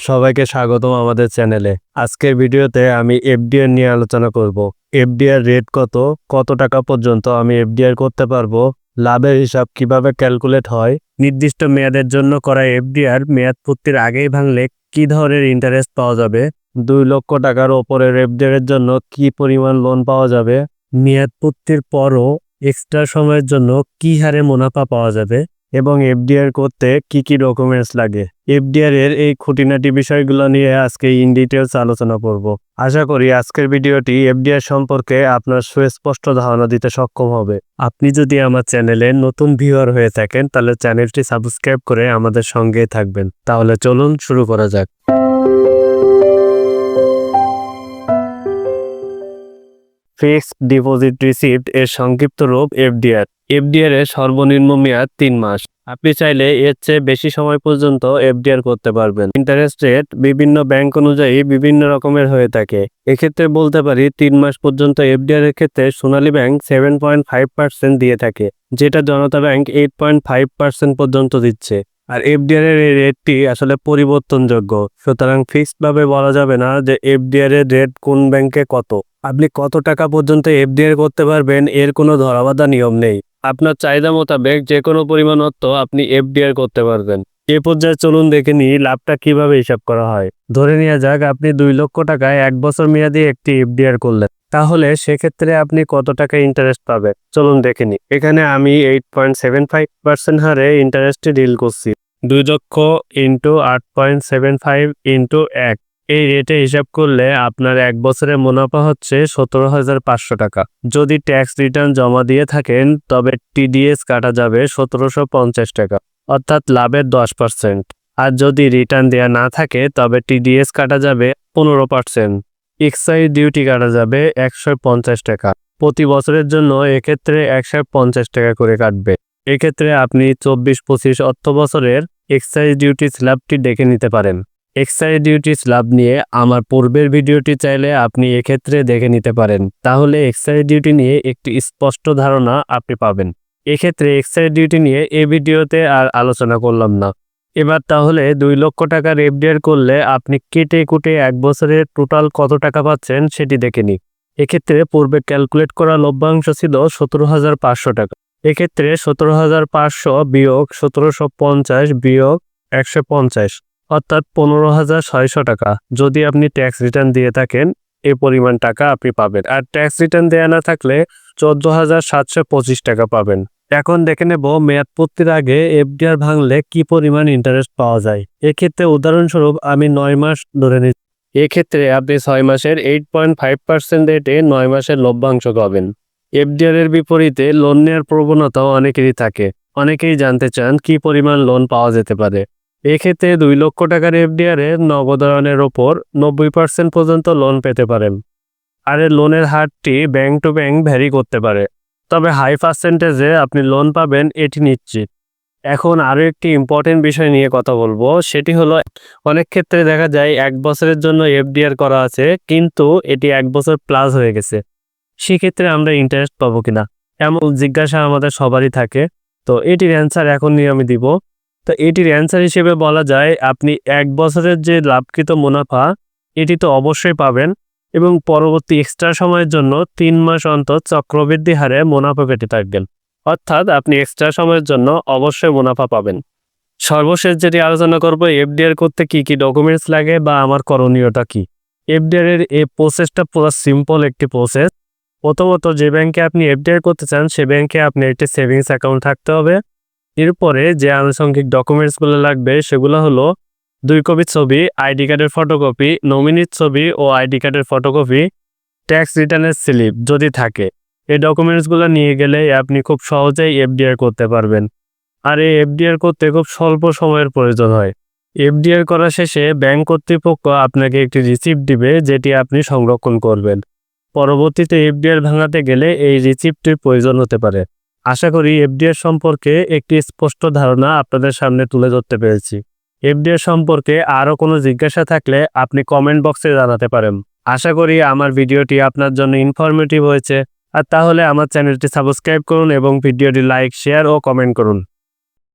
সবাইকে স্বাগতম আমাদের চ্যানেলে। আজকের ভিডিওতে আমি এফডিআর নিয়ে আলোচনা করব। এফডিআর রেট কত টাকা পর্যন্ত আমি এফডিআর করতে পারবো, লাভের হিসাব কিভাবে ক্যালকুলেট হয়, নির্দিষ্ট মেয়াদের জন্য করা এফডিআর মেয়াদ পূর্তির আগেই ভাঙলে কি ধরনের ইন্টারেস্ট পাওয়া যাবে, 2 লক্ষ টাকার ওপরের এফডিআর এর জন্য কি পরিমাণ লোন পাওয়া যাবে, মেয়াদ পূর্তির পরও এক্সট্রা সময়ের জন্য কি হারে মুনাফা পাওয়া যাবে এবং এফডিআর করতে কি কি ডকুমেন্টস লাগে। এফডিআর এর এই খুঁটিনাটি বিষয়গুলো নিয়ে আজকে ইন ডিটেলস আলোচনা করব। আশা করি আজকের ভিডিওটি এফডিআর সম্পর্কে আপনার সুস্পষ্ট ধারণা দিতে সক্ষম হবে। আপনি যদি আমার চ্যানেলে নতুন ভিউয়ার হয়ে থাকেন তাহলে চ্যানেলটি সাবস্ক্রাইব করে আমাদের সঙ্গেই থাকবেন। তাহলে চলুন শুরু করা যাক। ফিক্সড ডিপোজিট রিসিপ্ট এর সংক্ষিপ্ত রূপ এফডিআর। এফডিআর এর সর্বনিম্ন মেয়াদ 3 মাস। আপনি চাইলে এর চেয়ে বেশি সময় পর্যন্ত এফডিআর করতে পারবেন। ইন্টারেস্ট রেট বিভিন্ন ব্যাংক অনুযায়ী বিভিন্ন রকমের হয়ে থাকে। এক্ষেত্রে বলতে পারি 3 মাস পর্যন্ত এফডিআর এর ক্ষেত্রে সোনালী ব্যাংক 7.5% দিয়ে থাকে, যেটা জনতা ব্যাংক 8.5% পর্যন্ত দিচ্ছে। আর এফডিআর এর এই রেটটি আসলে পরিবর্তনযোগ্য, সুতরাং ফিক্সড ভাবে বলা যাবে না যে এফডিআর এর রেট কোন ব্যাংকে কত। আপনি কত টাকা পর্যন্ত এফডিআর করতে পারবেন এর কোনো ধরাবাঁধা নিয়ম নেই। আপনার চাহিদা মোতাবেক যে কোনো পরিমাণ অর্থ আপনি এফডিআর করতে পারবেন। এ পর্যায়ে চলুন দেখে নিই লাভটা কিভাবে হিসাব করা হয়। ধরে নেওয়া যাক আপনি 2 লক্ষ টাকায় 1 বছর মেয়াদি একটি এফডিআর করলেন, তাহলে সেক্ষেত্রে আপনি কত টাকা ইন্টারেস্ট পাবেন চলুন দেখে নিই। এখানে আমি 8.75% হারে ইন্টারেস্টে ডিল করছি। 2 লক্ষ ইন্টু 8.75 ইন্টু 1, এই রেটে হিসাব করলে আপনার 1 বছরের মুনাফা হচ্ছে 17,500 টাকা। যদি ট্যাক্স রিটার্ন জমা দিয়ে থাকেন তবে টিডিএস কাটা যাবে 1750 টাকা, অর্থাৎ লাভের 10%। আর যদি রিটার্ন দেয়া না থাকে তবে টিডিএস কাটা যাবে 15%। এক্সাইজ ডিউটি কাটা যাবে 150 টাকা। প্রতি বছরের জন্য এক্ষেত্রে 150 টাকা করে কাটবে। এক্ষেত্রে আপনি 24-25 অর্থ বছরের এক্সাইজ ডিউটি স্ল্যাবটি দেখে নিতে পারেন। এক্সাইজ ডিউটি স্ল্যাব নিয়ে আমার পূর্বের ভিডিওটি চাইলে আপনি এক্ষেত্রে দেখে নিতে পারেন, তাহলে এক্সাইজ ডিউটি নিয়ে একটি স্পষ্ট ধারণা আপনি পাবেন। এক্ষেত্রে এক্সাইজ ডিউটি নিয়ে এই ভিডিওতে আর আলোচনা করলাম না। এবার তাহলে 2 লক্ষ টাকার এফডিআর করলে আপনি কেটে কুটে 1 বছরের টোটাল কত টাকা পাচ্ছেন সেটি দেখে নিন। এক্ষেত্রে পূর্বে ক্যালকুলেট করা লভ্যাংশ ছিল 17,500 টাকা। এক্ষেত্রে 17,500 বিয়োগ 1750 বিয়োগ 150, অর্থাৎ 15,600 টাকা। যদি আপনি ট্যাক্স রিটার্ন দিয়ে থাকেন এই পরিমাণ টাকা আপনি পাবেন, আর ট্যাক্স রিটার্ন দেয়া না থাকলে 14,725 টাকা পাবেন। এখন দেখে নেব মেয়াদ পূর্তির আগে এফডিআর ভাঙলে কি পরিমাণ ইন্টারেস্ট পাওয়া যায়। এক্ষেত্রে উদাহরণস্বরূপ আমি 9 মাস ধরে নিচ্ছি। এক্ষেত্রে আপনি 6 মাসের 8.5% রেটে 9 মাসের লভ্যাংশ পাবেন। এফডিআর এর বিপরীতে লোন নেওয়ার প্রবণতাও অনেকেরই থাকে। অনেকেই জানতে চান কি পরিমাণ লোন পাওয়া যেতে পারে। এক্ষেত্রে 2 লক্ষ টাকার এফডিআর এর নগদায়নের ওপর 90% পর্যন্ত লোন পেতে পারেন। আর এর লোনের হারটি ব্যাংক টু ব্যাংক ভ্যারি করতে পারে, তবে হাই পার্সেন্টেজে আপনি লোন পাবেন এটি নিশ্চিত। এখন আরও একটি ইম্পর্টেন্ট বিষয় নিয়ে কথা বলবো, সেটি হলো অনেক ক্ষেত্রে দেখা যায় 1 বছরের জন্য এফডিআর করা আছে কিন্তু এটি 1 বছর প্লাস হয়ে গেছে। সেক্ষেত্রে আমরা ইন্টারেস্ট পাবো কিনা এমন জিজ্ঞাসা আমাদের সবারই থাকে। তো এটির অ্যান্সার এখন নিয়ে আমি দিব। তো এটির অ্যান্সার হিসেবে বলা যায় আপনি 1 বছরের যে লাভকৃত মুনাফা এটি তো অবশ্যই পাবেন, এবং পরবর্তী এক্সট্রা সময়ের জন্য 3 মাস অন্তর চক্রবৃদ্ধি হারে মুনাফা পেতে থাকবেন, অর্থাৎ আপনি এক্সট্রা সময়ের জন্য অবশ্যই মুনাফা পাবেন। সর্বশেষ যেটি আলোচনা করব এফডিআর করতে কি কি ডকুমেন্টস লাগে বা আমার করণীয়টা কি। এফডিআর এর এই প্রসেসটা পুরো সিম্পল একটি প্রসেস। প্রথমত যে ব্যাংকে আপনি এফডিআর করতে চান সে ব্যাংকে আপনি একটি সেভিংস অ্যাকাউন্ট থাকতে হবে। এরপরে যে আনুষঙ্গিক ডকুমেন্টসগুলো লাগবে সেগুলো হলো 2 কপি ছবি, আইডি কার্ডের ফটোকপি, নমিনির ছবি ও আইডি কার্ডের ফটোকপি, ট্যাক্স রিটার্নের স্লিপ যদি থাকে। এই ডকুমেন্টসগুলো নিয়ে গেলে আপনি খুব সহজেই এফডিআর করতে পারবেন। আর এই এফডিআর করতে খুব স্বল্প সময়ের প্রয়োজন হয়। এফডিআর করা শেষে ব্যাংক কর্তৃপক্ষ আপনাকে একটি রিসিপ্ট দিবে যেটি আপনি সংরক্ষণ করবেন। পরবর্তীতে এফডিআর ভাঙাতে গেলে এই রিসিপ্টটির প্রয়োজন হতে পারে। আশা করি এফডিআর সম্পর্কে একটি স্পষ্ট ধারণা আপনাদের সামনে তুলে ধরতে পেরেছি। এফডিআর সম্পর্কে আরও কোনো জিজ্ঞাসা থাকলে আপনি কমেন্ট বক্সে জানাতে পারেন। আশা করি আমার ভিডিওটি আপনার জন্য ইনফরমেটিভ হয়েছে। আর তাহলে আমার চ্যানেলটি সাবস্ক্রাইব করুন এবং ভিডিওটি লাইক, শেয়ার ও কমেন্ট করুন।